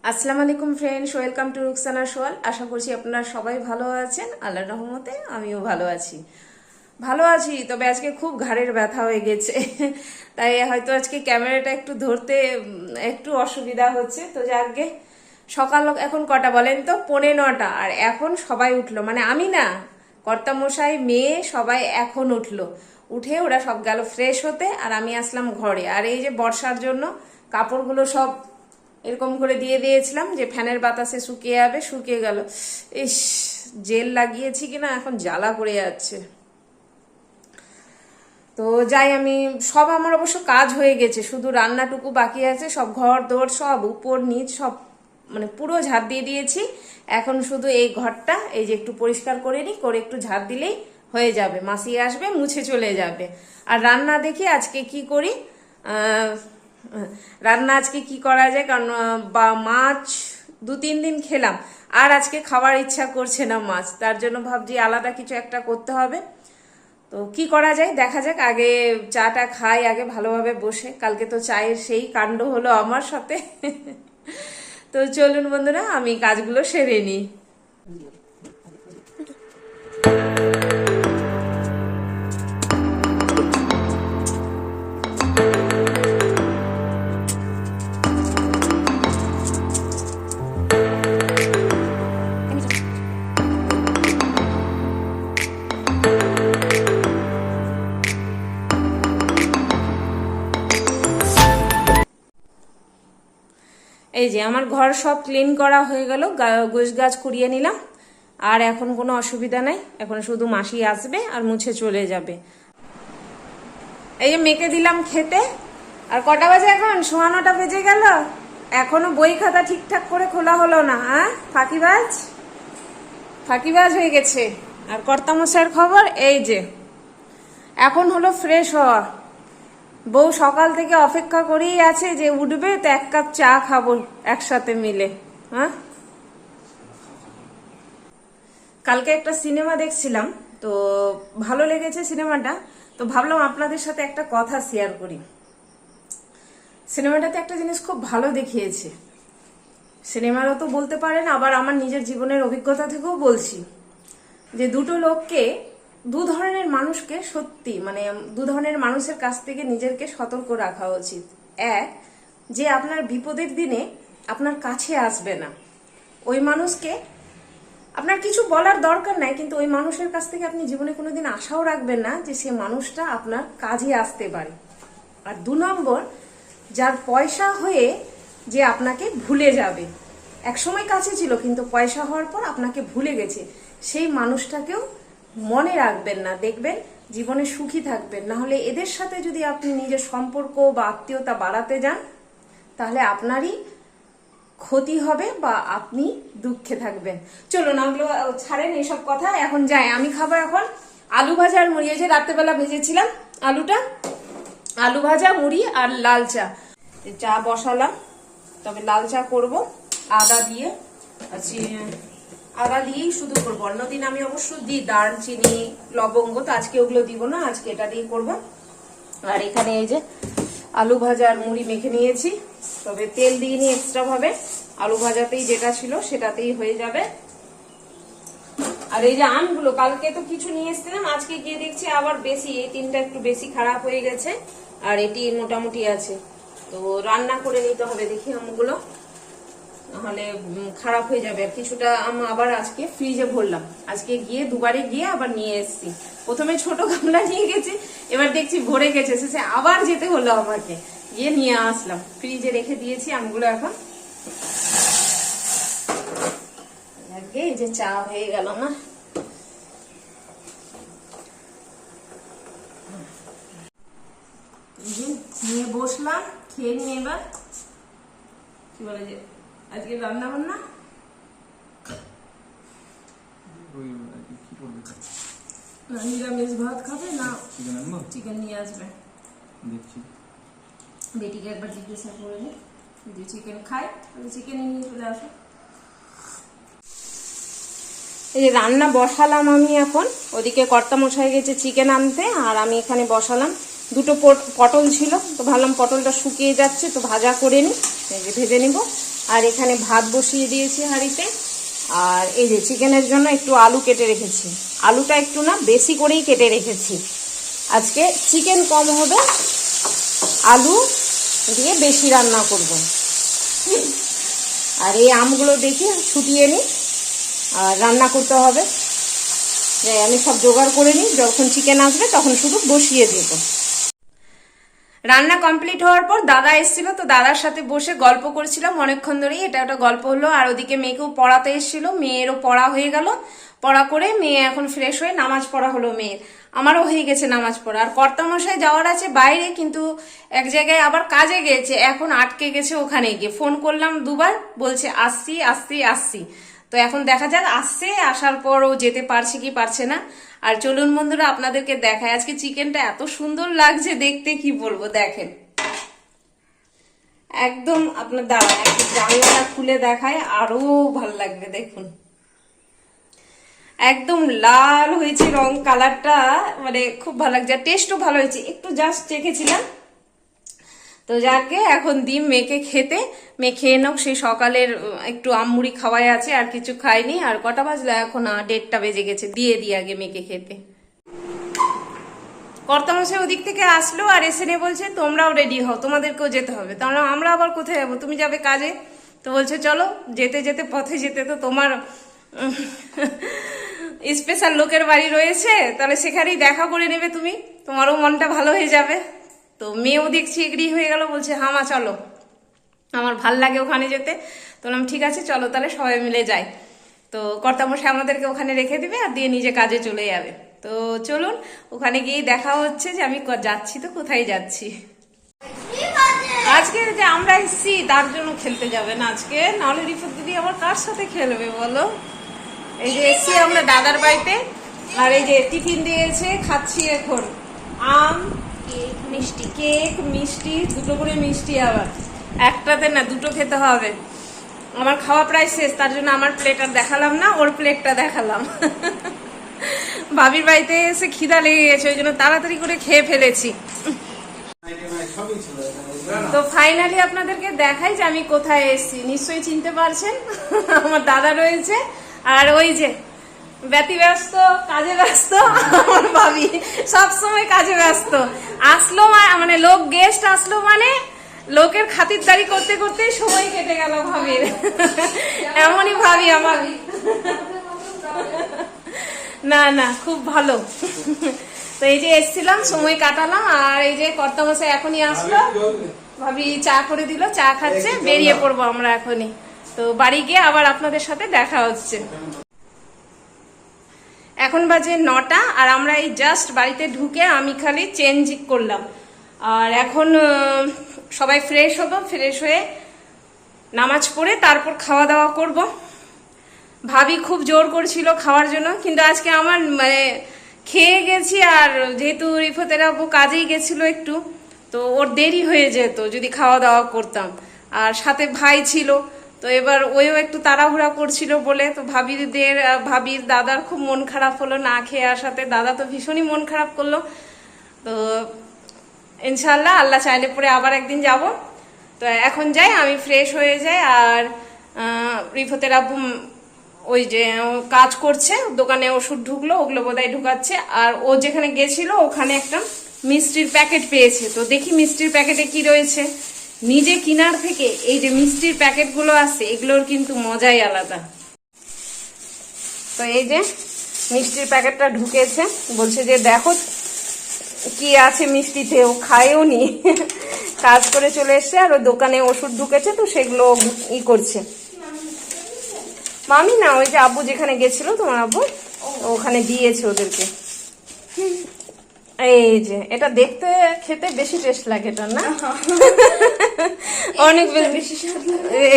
আসসালামু আলাইকুম friends, welcome to Rukhsana সোয়াল। আশা করছি আপনারা সবাই ভালো আছেন। আল্লাহর রহমতে আমিও ভালো আছি। তবে আজকে খুব ঘাড়ের ব্যথা হয়ে গেছে, তাই হয়তো আজকে ক্যামেরাটা একটু ধরতে একটু অসুবিধা হচ্ছে। তো যাকে সকাল এখন কটা বলেন তো, 9:45, আর এখন সবাই উঠলো, মানে আমি না, কর্তামশাই, মেয়ে সবাই এখন উঠলো। উঠে ওরা সব গেল ফ্রেশ হতে, আর আমি আসলাম ঘরে। আর এই যে বর্ষার জন্য কাপড়গুলো সব এরকম করে দিয়ে দিয়েছিলাম যে ফ্যানের বাতাসে শুকিয়ে যাবে, শুকিয়ে গেল। ইস, জেল লাগিয়েছি কিনা এখন জ্বালা করে যাচ্ছে। তো যাই, আমি সব আমার অবশ্য কাজ হয়ে গেছে, শুধু রান্নাটুকু বাকি আছে। সব ঘর দোর সব উপর নিচ সব মানে পুরো ঝাড় দিয়ে দিয়েছি। এখন শুধু এই ঘরটা এই যে একটু পরিষ্কার করে নিই, করে একটু ঝাড় দিলেই হয়ে যাবে। মাসি আসবে, মুছে চলে যাবে। আর রান্না দেখি আজকে কি করি, রান্না আজকে কি করা যায়, কারণ বা মাছ 2-3 দিন খেলাম, আর আজকে খাবার ইচ্ছা করছে না মাছ। তার জন্য ভাবছি আলাদা কিছু একটা করতে হবে। তো কি করা যায় দেখা যাক। আগে চাটা খাই আগে ভালোভাবে বসে, কালকে তো চায়ের সেই কাণ্ড হলো আমার সাথে। তো চলুন বন্ধুরা, আমি কাজগুলো সেরে নিই। এই যে আমার ঘর সব ক্লিন করা হয়ে গেল, গোছ গাছ কুড়িয়ে নিলাম। আর এখন কোনো অসুবিধা নাই, এখন শুধু মাসি আসবে আর মুছে চলে যাবে। এই যে মেয়েকে দিলাম খেতে। আর কটা বাজে এখন? 9:15 বেজে গেল, এখনো বই খাতা ঠিকঠাক করে খোলা হলো না। হ্যাঁ, ফাঁকিবাজ হয়ে গেছে। আর কর্তামশাইয়ের খবর এই যে এখন হলো ফ্রেশ হওয়া। বউ সকাল থেকে অপেক্ষা করেই আছে যে উঠবে তো 1 কাপ চা খাবো একসাথে মিলে। হ্যাঁ, কালকে একটা সিনেমা দেখছিলাম, তো ভালো লেগেছে সিনেমাটা। তো ভাবলাম আপনাদের সাথে একটা কথা শেয়ার করি। সিনেমাটাতে একটা জিনিস খুব ভালো দেখিয়েছে। সিনেমারও তো বলতে পারেন, আবার আমার নিজের জীবনের অভিজ্ঞতা থেকেও বলছি যে দু ধরনের মানুষকে সত্যি, মানে 2 ধরনের মানুষের কাছ থেকে নিজেকে সতর্ক রাখা উচিত। এক, যে আপনার বিপদের দিনে আপনার কাছে আসবে না, ওই মানুষকে আপনার কিছু বলার দরকার নাই, কিন্তু ওই মানুষের কাছ থেকে আপনি জীবনে কোনোদিন আশাও রাখবেন না যে সে মানুষটা আপনার কাজে আসতে পারে। আর 2 নম্বর, যার পয়সা হয়ে যে আপনাকে ভুলে যাবে, একসময় কাছে ছিল কিন্তু পয়সা হওয়ার পর আপনাকে ভুলে গেছে, সেই মানুষটাকেও মনে রাখবেন না। দেখবেন জীবনে সুখী থাকবেন। না হলে এদের সাথে যদি আপনি নিজের সম্পর্ক বা আত্মীয়তা বাড়াতে যান, তাহলে আপনারই ক্ষতি হবে বা আপনি দুঃখে থাকবেন। চলুন ওগুলো ছাড়েন এইসব কথা, এখন যাই। আমি খাবো এখন আলু ভাজা আর মুড়ি। এই যে রাত্রেবেলা ভেজেছিলাম আলুটা, আলু ভাজা, মুড়ি আর লাল চা। চা বসালাম, তবে লাল চা করবো আদা দিয়ে। আদা দিয়েই শুধু করবো। অন্যদিন আমি অবশ্য দিই দারচিনি, লবঙ্গ, তো আজকে ওগুলো দিব না, আজকে এটা দিয়ে করবো। আর এখানে এই যে আলু ভাজা আর মুড়ি মেখে নিয়েছি, তবে তেল দিইনি এক্সট্রা ভাবে। আলু ভাজাতেই যেটা ছিল সেটাতেই হয়ে যাবে। আর এই যে আমগুলো, কালকে তো কিছু নিয়ে এসেছিলাম, আজকে গিয়ে দেখছি আবার বেশি, এই 3টা একটু বেশি খারাপ হয়ে গেছে, আর এটি মোটামুটি আছে। তো রান্না করে নিতে হবে দেখি আমগুলো, নাহলে খারাপ হয়ে যাবে। কিছুটা আম আবার আজকে ফ্রিজে ভরলাম, আজকে গিয়ে 2বারে গিয়ে আবার নিয়ে এসেছি। প্রথমে ছোট গামলা নিয়ে গেছি, এবার দেখছি ভরে গেছে, শেষে আবার যেতে হলো আমাকে, গিয়ে নিয়ে আসলাম। ফ্রিজে রেখে দিয়েছি আমগুলো। এখন এই যে চা হয়ে গেল না, নিয়ে বসলাম, খেয়ে নিয়ে এবার কি বলে যে আজকে রান্না বান্না নিরামিষ ভাত খাবে না চিকেন নিয়ে আসবে। বেটিকে একবার জিজ্ঞাসা করে নি, যদি চিকেন খায় তাহলে চিকেন নিয়ে চলে আসো। এই যে রান্না বসালাম আমি এখন, ওদিকে কর্তামশাই গেছে চিকেন আনতে, আর আমি এখানে বসালাম। 2টো পটল ছিল, তো ভাবলাম পটলটা শুকিয়ে যাচ্ছে তো ভাজা করে নি, এই যে ভেজে নিব। আর এখানে ভাত বসিয়ে দিয়েছি হাঁড়িতে। আর এই যে চিকেনের জন্য একটু আলু কেটে রেখেছি, আলুটা একটু না বেশি করেই কেটে রেখেছি, আজকে চিকেন কম হবে, আলু দিয়ে বেশি রান্না করব। আর এই আমগুলো দেখি ছুটিয়ে নিই, আর রান্না করতে হবে। আমি সব জোগাড় করে নিই, যখন চিকেন আসবে তখন শুধু বসিয়ে দেব। রান্না কমপ্লিট হওয়ার পর দাদা এসেছিল, তো দাদার সাথে বসে গল্প করছিলাম অনেকক্ষণ ধরেই, এটা একটা গল্প হলো। আর ওদিকে মেয়েকেও পড়াতে এসেছিল, মেয়েরও পড়া হয়ে গেল, পড়া করে মেয়ে এখন ফ্রেশ হয়ে নামাজ পড়া হলো মেয়ের, আমারও হয়ে গেছে নামাজ পড়া। আর কর্তামশাই যাওয়ার আছে বাইরে, কিন্তু এক জায়গায় আবার কাজে গেছে, এখন আটকে গেছে ওখানে গিয়ে। ফোন করলাম দুবার, বলছে আসছি আসছি আসছি। তো এখন দেখা যাক আসছে, আসার পর ও যেতে পারছে কি পারছে না। আর চলুন বন্ধুরা আপনাদেরকে দেখায়, আজকে চিকেনটা এত সুন্দর লাগছে দেখতে, কি বলবো। দেখেন একদম, আপনার দাঁড়ান একটু জানলাটা খুলে দেখায়, আরো ভালো লাগবে। দেখুন একদম লাল হয়েছে রং, কালারটা মানে খুব ভালো লাগছে, টেস্টও ভালো হয়েছে। একটু জাস্ট চেখেছিলাম, তো যাকে এখন দিই মেয়েকে খেতে, মেয়ে খেয়ে নাও। সেই সকালের একটু আমমুড়ি খাওয়াই আছে, আর কিছু খাইনি। আর কটা বাজলো এখন? 1:30 বেজে গেছে। দিয়ে দিই আগে মেয়েকে খেতে। কর্তামশাই ওদিক থেকে আসলো আর এসে নিয়ে বলছে তোমরাও রেডি হও, তোমাদেরকেও যেতে হবে। তাহলে আমরা আবার কোথায় যাবো? তুমি যাবে কাজে। তো বলছে চলো, যেতে যেতে পথে যেতে তো তোমার স্পেশাল লোকের বাড়ি রয়েছে, তাহলে সেখানেই দেখা করে নেবে তুমি, তোমারও মনটা ভালো হয়ে যাবে। তো মেয়েও দেখছি এগ্রি হয়ে গেল, বলছে হ্যাঁ মা চলো, আমার ভাল লাগে ওখানে যেতে। তো বললাম ঠিক আছে চলো তাহলে সবাই মিলে যাই। তো কর্তামশাই আমাদেরকে ওখানে রেখে দিবে আর দিয়ে নিজে কাজে চলে যাবে। তো চলুন ওখানে গিয়ে দেখা হচ্ছে যে আমি যাচ্ছি তো কোথায় যাচ্ছি। আজকে যে আমরা এসেছি তার জন্য খেলতে যাবে না আজকে, নাহলে রিফাত দিদি আবার কার সাথে খেলবে বলো। এই যে এসছি আমরা দাদার বাড়িতে, আর এই যে টিফিন দিয়েছে, খাচ্ছি এখন আম, মিষ্টি, কেক, মিষ্টি, দুটো করে মিষ্টি, আবার একটাতে না দুটো খেতে হবে। আমার খাওয়া প্রায় শেষ, তার জন্য আমার প্লেট আর দেখালাম না, ওর প্লেটটা দেখালাম। ভাবির বাড়িতে এসে খিদা লেগে গেছে, ওই জন্য তাড়াতাড়ি করে খেয়ে ফেলেছি। তো ফাইনালি আপনাদেরকে দেখাই যে আমি কোথায় এসেছি, নিশ্চয়ই চিনতে পারছেন। আমার দাদা রয়েছে, আর ওই যে ব্যতি ব্যস্ত, কাজে ব্যস্ত। আমার ভাবি সবসময় কাজে ব্যস্ত, আসলো মানে লোক গেস্ট আসলো মানে লোকের খাতিরদারি করতে করতে সময় কেটে গেল ভাবির। এমনই ভাবি আমার। না না খুব ভালো। তো এই যে এসছিলাম, সময় কাটালাম। আর এই যে কর্তামশাই এখনই আসলো, ভাবি চা করে দিল, চা খাচ্ছে, বেরিয়ে পড়বো আমরা এখনই। তো বাড়ি গিয়ে আবার আপনাদের সাথে দেখা হচ্ছে। এখন বাজে 9টা, আর আমরা এই জাস্ট বাড়িতে ঢুকে আমি খালি চেঞ্জ করলাম। আর এখন সবাই ফ্রেশ হবো, ফ্রেশ হয়ে নামাজ পড়ে তারপর খাওয়া দাওয়া করব। ভাবি খুব জোর করছিল খাওয়ার জন্য, কিন্তু আজকে আমার মানে খেয়ে গেছি। আর যেহেতু রিফতের আব্বু কাজেই গেছিল একটু, তো ওর দেরি হয়ে যেত যদি খাওয়া দাওয়া করতাম। আর সাথে ভাই ছিল, তো এবার ওইও একটু তাড়াহুড়া করছিল বলে, তো ভাবির দাদার খুব মন খারাপ হলো না খেয়ে আসাতে। দাদা তো ভীষণই মন খারাপ করলো। তো ইনশাল্লাহ আল্লাহ চাইলে পরে আবার একদিন যাব। তো এখন যাই, আমি ফ্রেশ হয়ে যাই। আর রিফতের আব্বু ওই যে কাজ করছে দোকানে, ওষুধ ঢুকলো, ওগুলো বোধহয় ঢুকাচ্ছে। আর ও যেখানে গেছিল ওখানে একটা মিষ্টির প্যাকেট পেয়েছে, তো দেখি মিষ্টির প্যাকেটে কি রয়েছে। নিজে কিনার থেকে এই যে মিষ্টির প্যাকেটগুলো আছে, এগুলোর কিন্তু মজাই আলাদা। তো এই যে মিষ্টির প্যাকেটটা ঢুকেছে, বলছে যে দেখো কি আছে মিষ্টিতে। ও খায়ও নি, কাজ করে চলে এসছে। আর ও দোকানে ওষুধ ঢুকেছে, তো সেগুলো ই করছে। মামি না, ওই যে আব্বু যেখানে গেছিল তোমার আব্বু, ওখানে দিয়েছে ওদেরকে। এই যে এটা দেখতে খেতে বেশি টেস্ট লাগে, এটা না অনেক বেশি।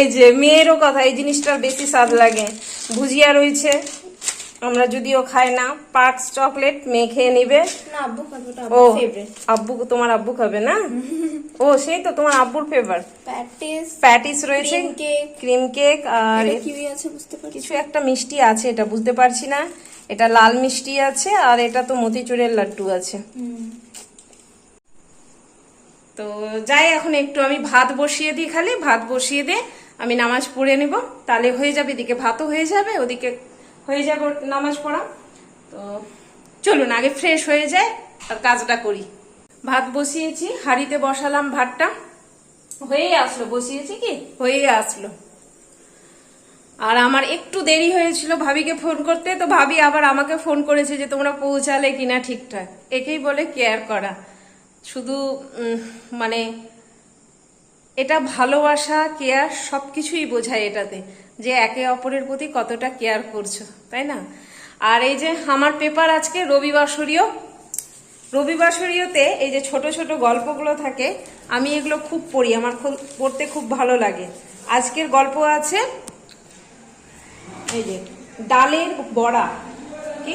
এই যে মেয়েরও কথা, এই জিনিসটার বেশি স্বাদ লাগে। ভুজিয়া রয়েছে, আমরা যদিও খাই না। পার্কস চকলেট মেয়ে খেয়ে নিবে। ও আব্বু, তোমার আব্বু খাবে না? ও সেই তো তোমার আব্বুর ফেভার। প্যাটিস রয়েছে, ক্রিম কেক, আর কিছু একটা মিষ্টি আছে, এটা বুঝতে পারছি না। এটা লাল মিষ্টি আছে, আর এটা তো মতিচুরের লাড্ডু আছে। তো যাই এখন একটু আমি ভাত বসিয়ে দিই, খালি ভাত বসিয়ে দিয়ে আমি নামাজ পড়ে নেব, তাহলে হয়ে যাবে, এদিকে ভাতও হয়ে যাবে, ওদিকে হয়ে যাবে নামাজ পড়া। তো চলুন আগে ফ্রেশ হয়ে যায় আর কাজটা করি। ভাত বসিয়েছি, হাঁড়িতে বসালাম ভাতটা, হয়েই আসলো, বসিয়েছি কি হয়েই আসলো। আর আমার একটু দেরি হয়েছিল ভাবিকে ফোন করতে, তো ভাবি আবার আমাকে ফোন করেছে যে তোমরা পৌঁছালে কিনা ঠিকঠাক। একেই বলে কেয়ার করা। শুধু মানে এটা ভালোবাসা, কেয়ার সবকিছুই বোঝায় এটাতে, যে একে অপরের প্রতি কতটা কেয়ার করছো, তাই না? আর এই যে আমার পেপার আজকে রবিবাসরীয়তে এই যে ছোট ছোট গল্পগুলো থাকে, আমি এগুলো খুব পড়ি, আমার পড়তে খুব ভালো লাগে। আজকের গল্প আছে এই যে ডালের বড়া, কি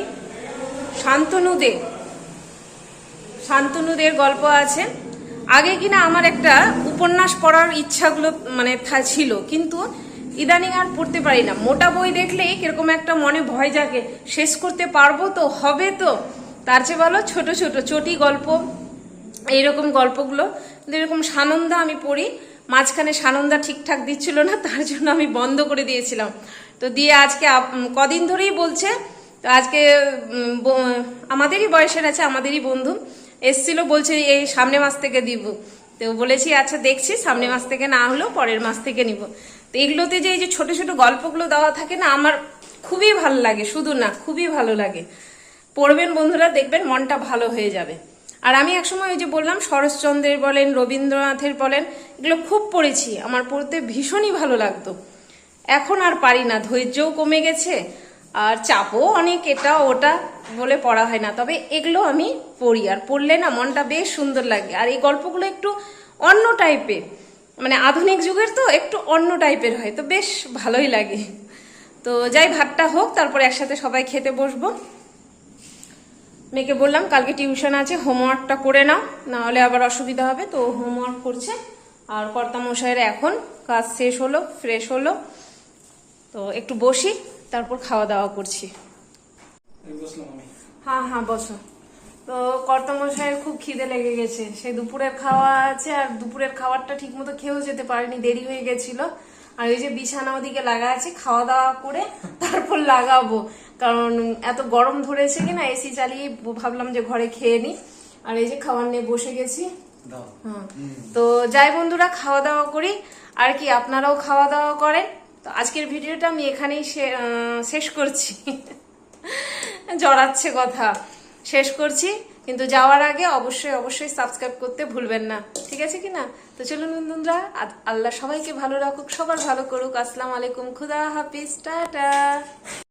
শান্তনুদের গল্প আছে। আগে কিনা আমার একটা উপন্যাস পড়ার ইচ্ছাগুলো মানে ছিল, কিন্তু ইদানিং আর পড়তে পারি না। মোটা বই দেখলেই কিরকম একটা মনে ভয় জাগে, শেষ করতে পারবো তো, হবে তো। তার চেয়ে ভালো ছোট ছোট চটি গল্প, এইরকম গল্পগুলো। এরকম সানন্দা আমি পড়ি, মাঝখানে সানন্দা ঠিকঠাক দিচ্ছিল না, তার জন্য আমি বন্ধ করে দিয়েছিলাম। তো দিয়ে আজকে কদিন ধরেই বলছে, তো আজকে আমাদেরই বয়সের আছে, আমাদেরই বন্ধু এসছিল, বলছে এই সামনে মাস থেকে দিব। তো বলেছি আচ্ছা দেখছি, সামনে মাস থেকে না হলেও পরের মাস থেকে নিব। তো এগুলোতে যে এই যে ছোট ছোট গল্পগুলো দেওয়া থাকে না, আমার খুবই ভালো লাগে, শুধু না খুবই ভালো লাগে। পড়বেন বন্ধুরা, দেখবেন মনটা ভালো হয়ে যাবে। আর আমি একসময় ওই যে বললাম শরৎচন্দ্রের বলেন, রবীন্দ্রনাথের বলেন, এগুলো খুব পড়েছি, আমার পড়তে ভীষণই ভালো লাগতো। এখন আর পারি না, ধৈর্যও কমে গেছে, আর চাপও অনেক, এটা ওটা বলে পড়া হয় না। তবে এগুলো আমি পড়ি, আর পড়লে না মনটা বেশ সুন্দর লাগে। আর এই গল্পগুলো একটু অন্য টাইপের, মানে আধুনিক যুগের তো একটু অন্য টাইপের হয়, তো বেশ ভালোই লাগে। তো যাই, ভাতটা হোক, তারপর একসাথে সবাই খেতে বসবো। মেয়েকে বললাম কালকে টিউশন আছে, হোমওয়ার্কটা করে নাও, না হলে আবার অসুবিধা হবে। তো হোমওয়ার্ক করছে। আর কর্তামশাইয়ের এখন কাজ শেষ হলো, ফ্রেশ হলো, তো একটু বসি, তারপর খাওয়া দাওয়া করছি। হ্যাঁ বসো। তো কর্তামশাইয়ের খুব খিদে লেগে গেছে, সেই দুপুরের খাওয়া আছে, আর দুপুরের খাবারটা ঠিক মতো খেয়েও যেতে পারেনি, দেরি হয়ে গেছিল। আর ওই যে বিছানা ওদিকে লাগা আছে, খাওয়া দাওয়া করে তারপর লাগাবো, কারণ এত গরম ধরেছে কিনা, এসি চালিয়ে ভাবলাম যে ঘরে খেয়ে নি। আর এই যে খাবার নিয়ে বসে গেছি। হ্যাঁ, তো যাই বন্ধুরা, খাওয়া দাওয়া করি। আর কি আপনারাও খাওয়া দাওয়া করেন। তো আজকের ভিডিওটা আমি এখানেই শেষ করছি। জড়াচ্ছে কথা, শেষ করছি, কিন্তু যাওয়ার আগে অবশ্যই সাবস্ক্রাইব করতে ভুলবেন না, ঠিক আছে কিনা? তো চলুন বন্ধুরা, আল্লাহ সবাইকে ভালো রাখুক, সবার ভালো করুক। আসসালামু আলাইকুম, খুদা হাফিজ, টাটা।